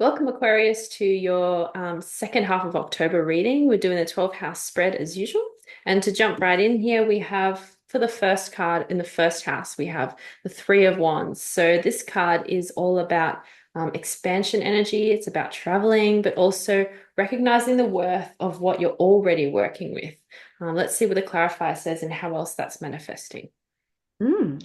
Welcome, Aquarius, to your second half of October reading. We're doing the 12 house spread as usual. And to jump right in here, we have for the first card in the first house, we have the Three of Wands. So this card is all about expansion energy. It's about traveling, but also recognizing the worth of what you're already working with. Let's see what the clarifier says and how else that's manifesting.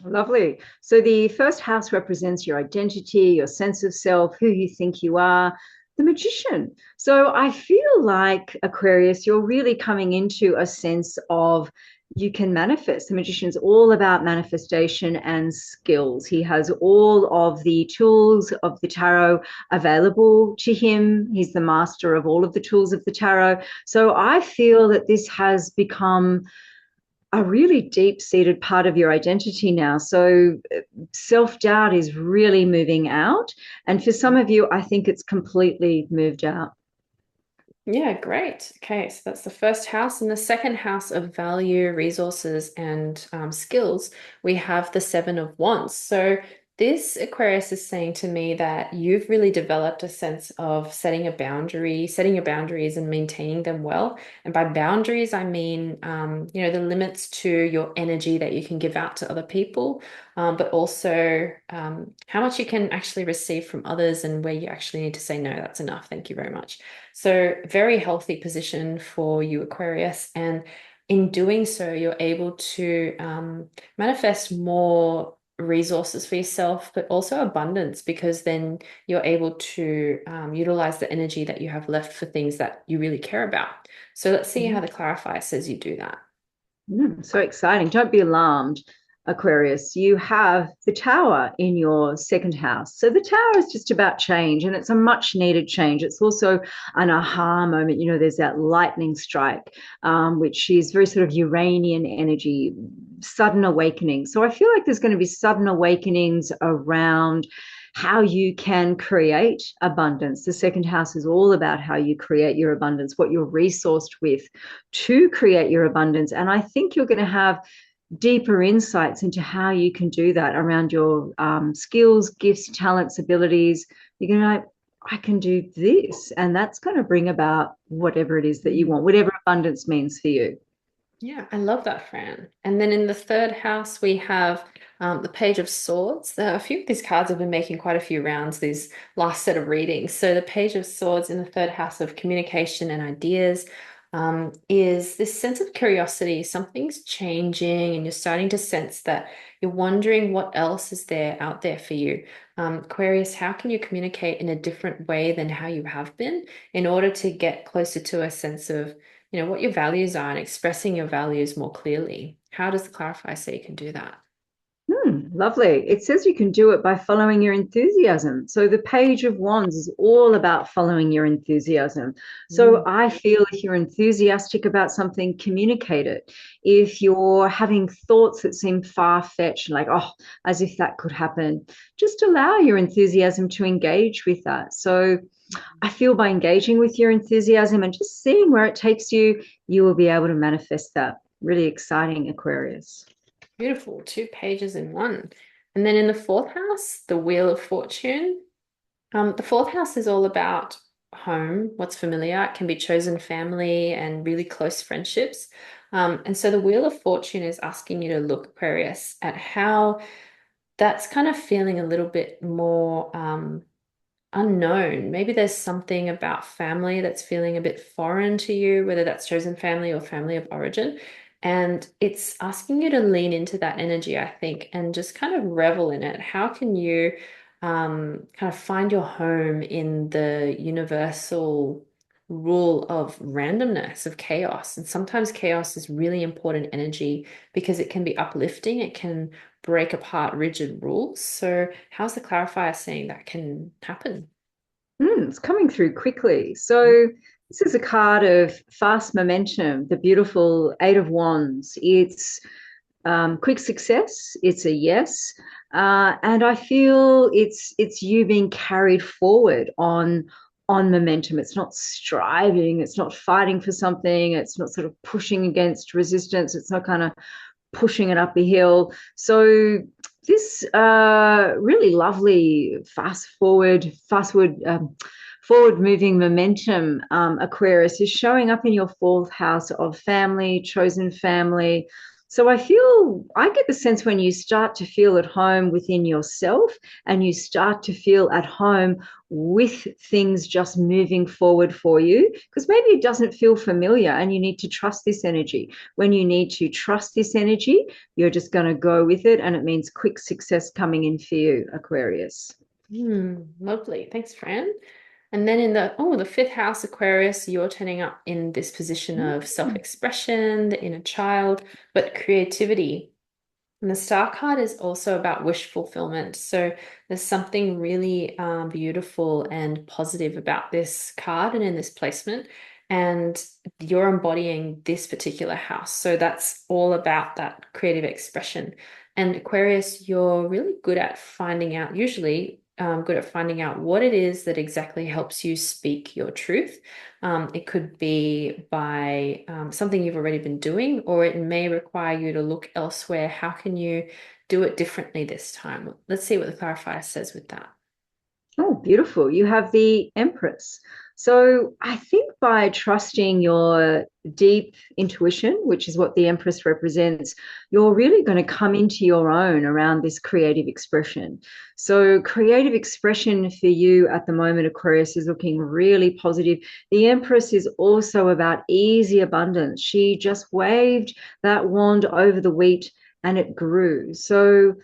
Lovely. So the first house represents your identity, your sense of self, who you think you are, the magician. So I feel like Aquarius, you're really coming into a sense of you can manifest. The magician's all about manifestation and skills. He has all of the tools of the tarot available to him. He's the master of all of the tools of the tarot. So I feel that this has become a really deep-seated part of your identity now. So self-doubt is really moving out. And for some of you, I think it's completely moved out. Yeah, great. Okay, so that's the first house. In the second house of value, resources, and skills, we have the Seven of Wands. So this Aquarius is saying to me that you've really developed a sense of setting a boundary, setting your boundaries and maintaining them well. And by boundaries, I mean, the limits to your energy that you can give out to other people, but also how much you can actually receive from others and where you actually need to say, no, that's enough. Thank you very much. So, very healthy position for you, Aquarius. And in doing so, you're able to manifest more resources for yourself, but also abundance, because then you're able to utilize the energy that you have left for things that you really care about. So, let's see how the clarifier says you do that. So exciting. Don't be alarmed, Aquarius. You have the tower in your second house. So the tower is just about change, and it's a much needed change. It's also an aha moment. You know, there's that lightning strike, which is very sort of Uranian energy, sudden awakening. So I feel like there's going to be sudden awakenings around how you can create abundance. The second house is all about how you create your abundance, what you're resourced with to create your abundance. And I think you're going to have deeper insights into how you can do that around your skills, gifts, talents, abilities. You're going to like, I can do this. And that's going to bring about whatever it is that you want, whatever abundance means for you. Yeah, I love that, Fran. And then in the third house, we have the Page of Swords. A few of these cards have been making quite a few rounds these last set of readings. So the Page of Swords in the third house of communication and ideas is this sense of curiosity. Something's changing, and you're starting to sense that you're wondering what else is there out there for you. Aquarius, how can you communicate in a different way than how you have been in order to get closer to a sense of what your values are and expressing your values more clearly? How does the clarifier say you can do that? Lovely. It says you can do it by following your enthusiasm. So the Page of Wands is all about following your enthusiasm. So Mm. I feel if you're enthusiastic about something, communicate it. If you're having thoughts that seem far-fetched, like, oh, as if that could happen, just allow your enthusiasm to engage with that. So I feel by engaging with your enthusiasm and just seeing where it takes you, you will be able to manifest that. Really exciting, Aquarius. Beautiful. Two pages in one. And then in the fourth house, the Wheel of Fortune. The fourth house is all about home, what's familiar. It can be chosen family and really close friendships. And so the Wheel of Fortune is asking you to look, Aquarius, at how that's kind of feeling a little bit more unknown. Maybe there's something about family that's feeling a bit foreign to you, whether that's chosen family or family of origin. And it's asking you to lean into that energy, I think, and just kind of revel in it. How can you kind of find your home in the universal rule of randomness, of chaos? And sometimes chaos is really important energy because it can be uplifting, it can break apart rigid rules. So, how's the clarifier saying that can happen? It's coming through quickly. So this is a card of fast momentum, the beautiful Eight of Wands. It's quick success. It's a yes, and I feel it's you being carried forward on momentum. It's not striving. It's not fighting for something. It's not sort of pushing against resistance. It's not kind of pushing it up a hill. So this really lovely forward moving momentum, Aquarius, is showing up in your fourth house of family, chosen family. So I get the sense when you start to feel at home within yourself and you start to feel at home with things just moving forward for you, because maybe it doesn't feel familiar and you need to trust this energy. When you need to trust this energy, you're just going to go with it, and it means quick success coming in for you, Aquarius. Lovely. Thanks, Fran. And then in the fifth house, Aquarius, you're turning up in this position of Mm. self-expression, the inner child, but creativity. And the star card is also about wish fulfillment. So there's something really beautiful and positive about this card and in this placement. And you're embodying this particular house. So that's all about that creative expression. And Aquarius, you're really good at finding out, usually good at finding out what it is that exactly helps you speak your truth. It could be by something you've already been doing, or it may require you to look elsewhere. How can you do it differently this time? Let's see what the clarifier says with that. Oh, beautiful. You have the Empress. So I think by trusting your deep intuition, which is what the Empress represents, you're really going to come into your own around this creative expression. So creative expression for you at the moment, Aquarius, is looking really positive. The Empress is also about easy abundance. She just waved that wand over the wheat and it grew. So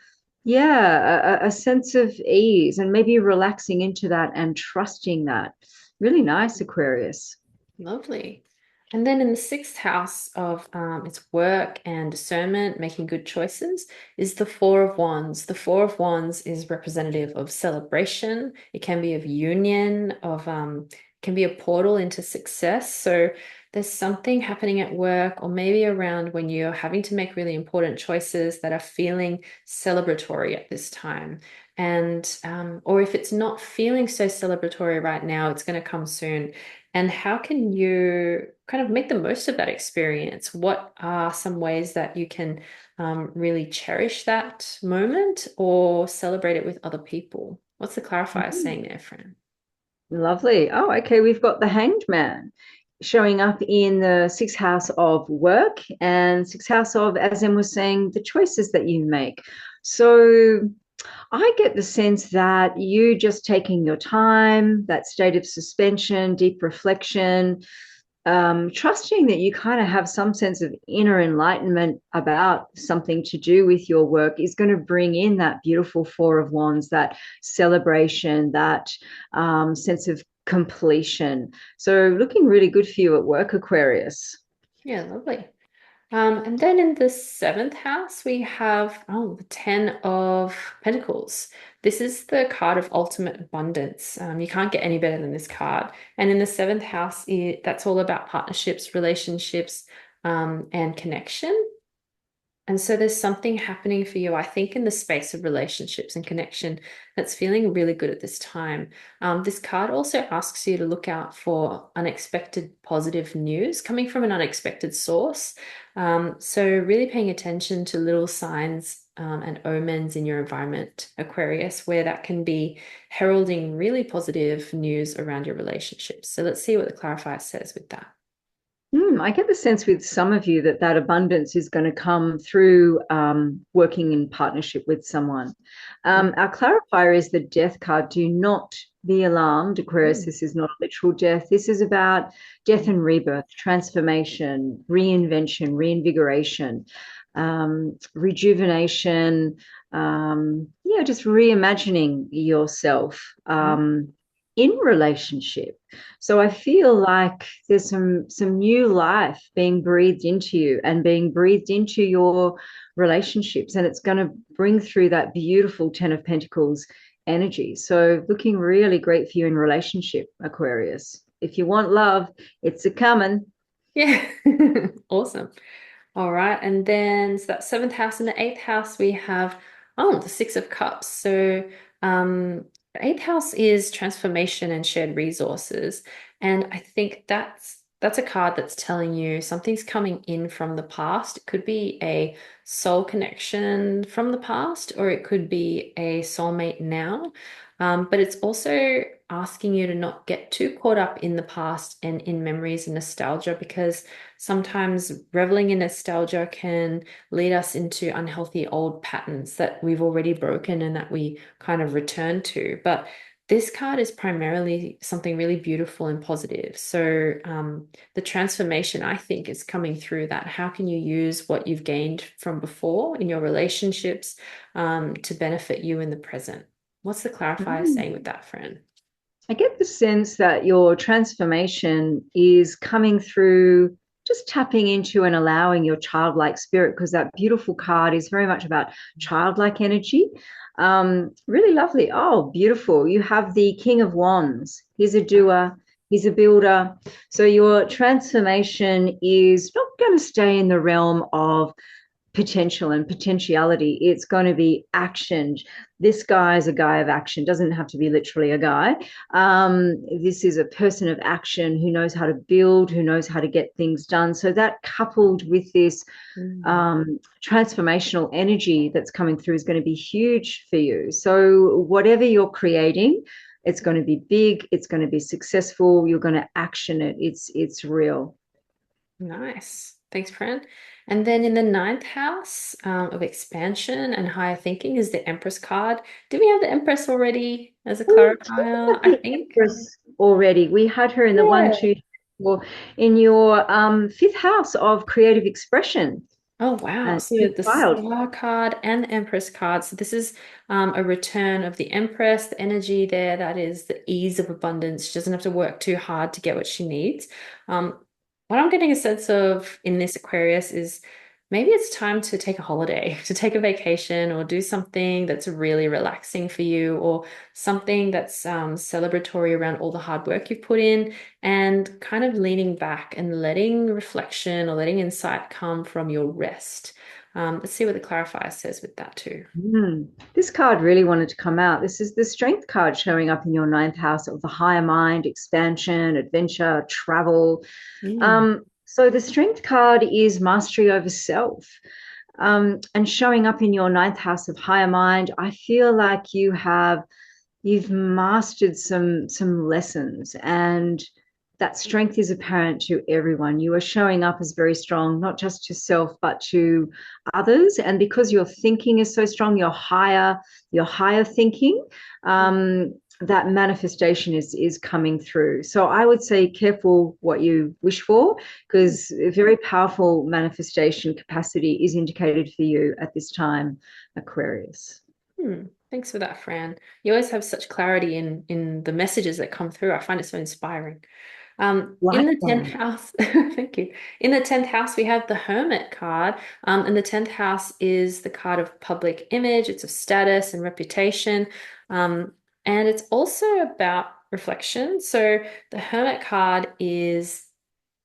yeah, a sense of ease and maybe relaxing into that and trusting that. Really nice, Aquarius. Lovely. And then in the sixth house of its work and discernment, making good choices, is the Four of Wands. The Four of Wands is representative of celebration. It can be of union, can be a portal into success. So there's something happening at work or maybe around when you're having to make really important choices that are feeling celebratory at this time. And or if it's not feeling so celebratory right now, it's going to come soon. And how can you kind of make the most of that experience? What are some ways that you can really cherish that moment or celebrate it with other people? What's the clarifier saying there, Fran? Lovely. Oh, okay. We've got the Hanged Man showing up in the sixth house of work and sixth house of, as Em was saying, the choices that you make. So I get the sense that you just taking your time, that state of suspension, deep reflection, trusting that you kind of have some sense of inner enlightenment about something to do with your work is going to bring in that beautiful Four of Wands, that celebration, that sense of completion. So, looking really good for you at work, Aquarius. Yeah, lovely. And then in the seventh house, we have the Ten of Pentacles. This is the card of ultimate abundance. You can't get any better than this card. And in the seventh house, that's all about partnerships, relationships, and connection. And so there's something happening for you, I think, in the space of relationships and connection that's feeling really good at this time. This card also asks you to look out for unexpected positive news coming from an unexpected source. So really paying attention to little signs and omens in your environment, Aquarius, where that can be heralding really positive news around your relationships. So let's see what the clarifier says with that. I get the sense with some of you that that abundance is going to come through working in partnership with someone. Our clarifier is the death card. Do not be alarmed, Aquarius. Mm. This is not a literal death. This is about death and rebirth, transformation, reinvention, reinvigoration, rejuvenation. Yeah, just reimagining yourself in relationship. So I feel like there's some new life being breathed into you and being breathed into your relationships, and it's going to bring through that beautiful Ten of Pentacles energy. So looking really great for you in relationship, Aquarius. If you want love, it's a coming. Yeah, awesome. All right. And then so that seventh house and the eighth house, we have the Six of Cups. So the eighth house is transformation and shared resources. And I think that's That's a card that's telling you something's coming in from the past. It could be a soul connection from the past, or it could be a soulmate now. But it's also asking you to not get too caught up in the past and in memories and nostalgia, because sometimes reveling in nostalgia can lead us into unhealthy old patterns that we've already broken and that we kind of return to. But this card is primarily something really beautiful and positive. So, the transformation, I think, is coming through that. How can you use what you've gained from before in your relationships, to benefit you in the present? What's the clarifier saying with Mm. that, friend? I get the sense that your transformation is coming through just tapping into and allowing your childlike spirit, because that beautiful card is very much about childlike energy. Really lovely. Oh, beautiful. You have the King of Wands. He's a doer, he's a builder. So your transformation is not going to stay in the realm of potential and potentiality. It's going to be action. This guy is a guy of action, doesn't have to be literally a guy. This is a person of action who knows how to build, who knows how to get things done. So that coupled with this Mm. transformational energy that's coming through is going to be huge for you. So whatever you're creating, it's going to be big, it's going to be successful, you're going to action it. It's real. Nice. Thanks, friend. And then in the ninth house, of expansion and higher thinking is the Empress card. Did we have the Empress already as a We clarifier? had I the think. Empress already. We had her in the one, Yeah. two, four, in your fifth house of creative expression Oh, wow. and So inner the child. Star card and the Empress card. So this is, a return of the Empress, the energy there. That is the ease of abundance. She doesn't have to work too hard to get what she needs. Um, what I'm getting a sense of in this Aquarius is maybe it's time to take a holiday, to take a vacation or do something that's really relaxing for you, or something that's, celebratory around all the hard work you've put in, and kind of leaning back and letting reflection or letting insight come from your rest. Let's see what the clarifier says with that too. This card really wanted to come out. This is the strength card showing up in your ninth house of the higher mind, expansion, adventure, travel. Mm. So the strength card is mastery over self. And showing up in your ninth house of higher mind, I feel like you've mastered some lessons, and that strength is apparent to everyone. You are showing up as very strong, not just to self but to others, and because your thinking is so strong, your higher thinking, that manifestation is coming through. So I would say careful what you wish for, because a very powerful manifestation capacity is indicated for you at this time, Aquarius. Thanks for that, Fran. You always have such clarity in the messages that come through. I find it so inspiring. In the 10th Likewise. house, thank you. In the 10th house, we have the Hermit card. And the 10th house is the card of public image. It's of status and reputation. Um, and it's also about reflection. So the Hermit card is,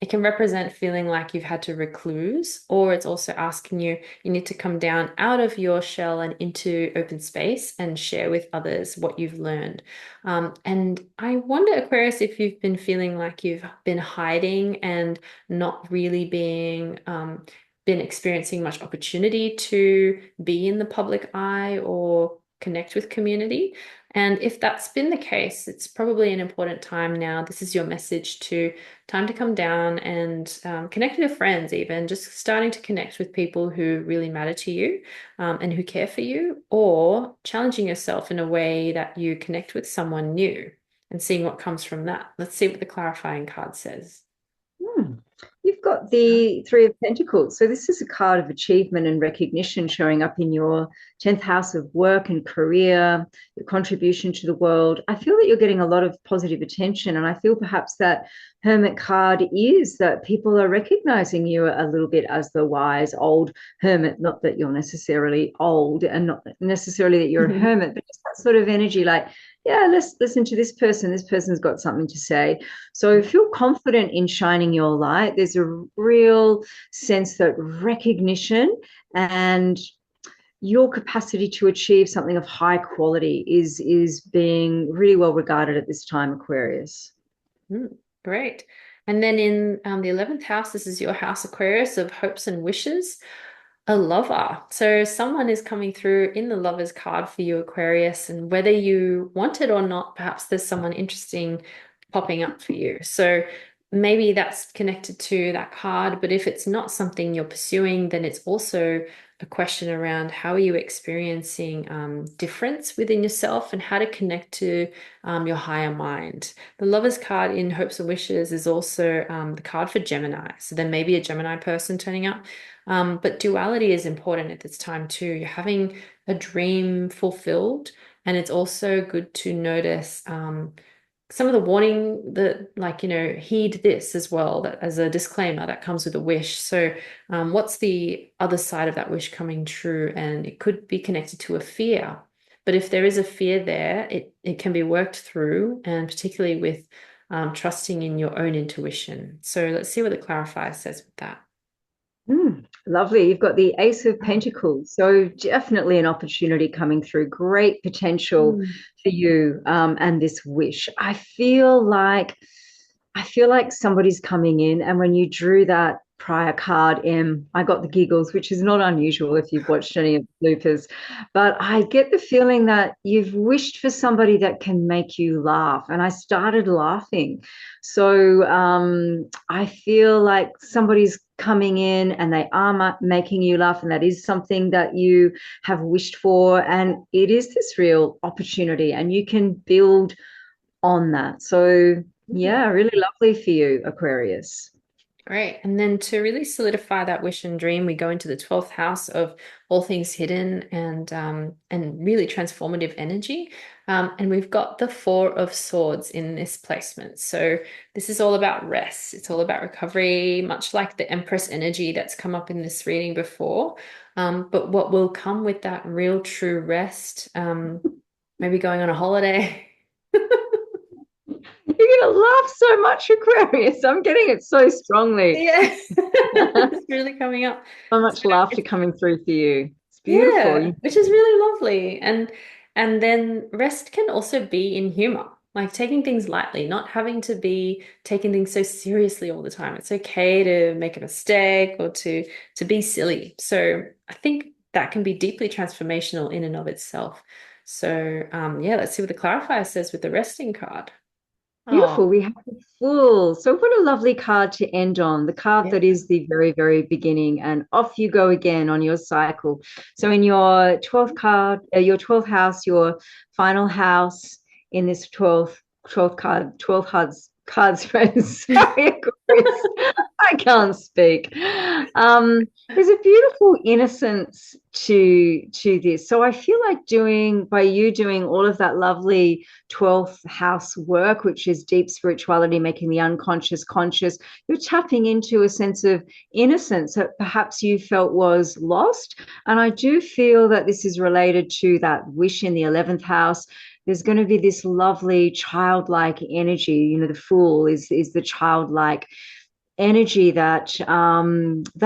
it can represent feeling like you've had to recluse, or it's also asking you, you need to come down out of your shell and into open space and share with others what you've learned. And I wonder, Aquarius, if you've been feeling like you've been hiding and not really been experiencing much opportunity to be in the public eye or connect with community. And if that's been the case, it's probably an important time now. This is your message to time to come down and, connect with your friends, even just starting to connect with people who really matter to you, and who care for you, or challenging yourself in a way that you connect with someone new and seeing what comes from that. Let's see what the clarifying card says. Hmm. You've got the Three of Pentacles. So this is a card of achievement and recognition showing up in your 10th house of work and career, your contribution to the world. I feel that you're getting a lot of positive attention, and I feel perhaps that Hermit card is that people are recognizing you a little bit as the wise old hermit. Not that you're necessarily old, and not necessarily that you're a hermit, but just that sort of energy like, yeah, let's listen to this person. This person's got something to say. So feel confident in shining your light. There's a real sense that recognition and your capacity to achieve something of high quality is being really well regarded at this time, Aquarius. Mm, great. And then in the 11th house, this is your house, Aquarius, of hopes and wishes, a lover. So someone is coming through in the lover's card for you, Aquarius, and whether you want it or not, perhaps there's someone interesting popping up for you. So maybe that's connected to that card, but if it's not something you're pursuing, then it's also a question around how are you experiencing difference within yourself and how to connect to your higher mind. The Lover's card in Hopes and Wishes is also the card for Gemini. So there may be a Gemini person turning up. But duality is important at this time too. You're having a dream fulfilled, and it's also good to notice some of the warning that, like, heed this as well, that as a disclaimer that comes with a wish. So, what's the other side of that wish coming true? And it could be connected to a fear. But if there is a fear there, it can be worked through, and particularly with trusting in your own intuition. So let's see what the clarifier says with that. Lovely. You've got the Ace of Pentacles. So definitely an opportunity coming through. Great potential Mm. for you and this wish. I feel like somebody's coming in, and when you drew that prior card, I got the giggles, which is not unusual if you've watched any of the bloopers. But I get the feeling that you've wished for somebody that can make you laugh, and I started laughing. So I feel like somebody's coming in and they are making you laugh, and that is something that you have wished for, and it is this real opportunity, and you can build on that. So yeah, really lovely for you, Aquarius. Great. And then to really solidify that wish and dream, we go into the 12th house of all things hidden and really transformative energy. And we've got the Four of Swords in this placement. So this is all about rest. It's all about recovery, much like the Empress energy that's come up in this reading before. But what will come with that real true rest, maybe going on a holiday. You're going to laugh so much, Aquarius. I'm getting it so strongly. Yeah, it's really coming up. So So much laughter it's coming through for you. It's beautiful. Yeah, which is really lovely. And then rest can also be in humor, like taking things lightly, not having to be taking things so seriously all the time. It's okay to make a mistake or to be silly. So I think that can be deeply transformational in and of itself. So yeah, let's see what the clarifier says with the resting card. Oh, Beautiful. We have the Fool. So what a lovely card to end on. The card yeah. that is the very, very beginning, and off you go again on your cycle. So in your 12th card, your 12th house, your final house in this 12th card, 12 cards friends. Sorry, Aquarius. I can't speak. There's a beautiful innocence to this. So I feel like by you doing all of that lovely 12th house work, which is deep spirituality, making the unconscious conscious, you're tapping into a sense of innocence that perhaps you felt was lost. And I do feel that this is related to that wish in the 11th house. There's going to be this lovely childlike energy. The Fool is the childlike energy that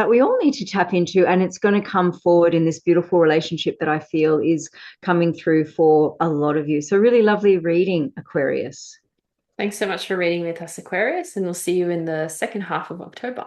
we all need to tap into, and it's going to come forward in this beautiful relationship that I feel is coming through for a lot of you. So really lovely reading, Aquarius. Thanks so much for reading with us, Aquarius, and we'll see you in the second half of October.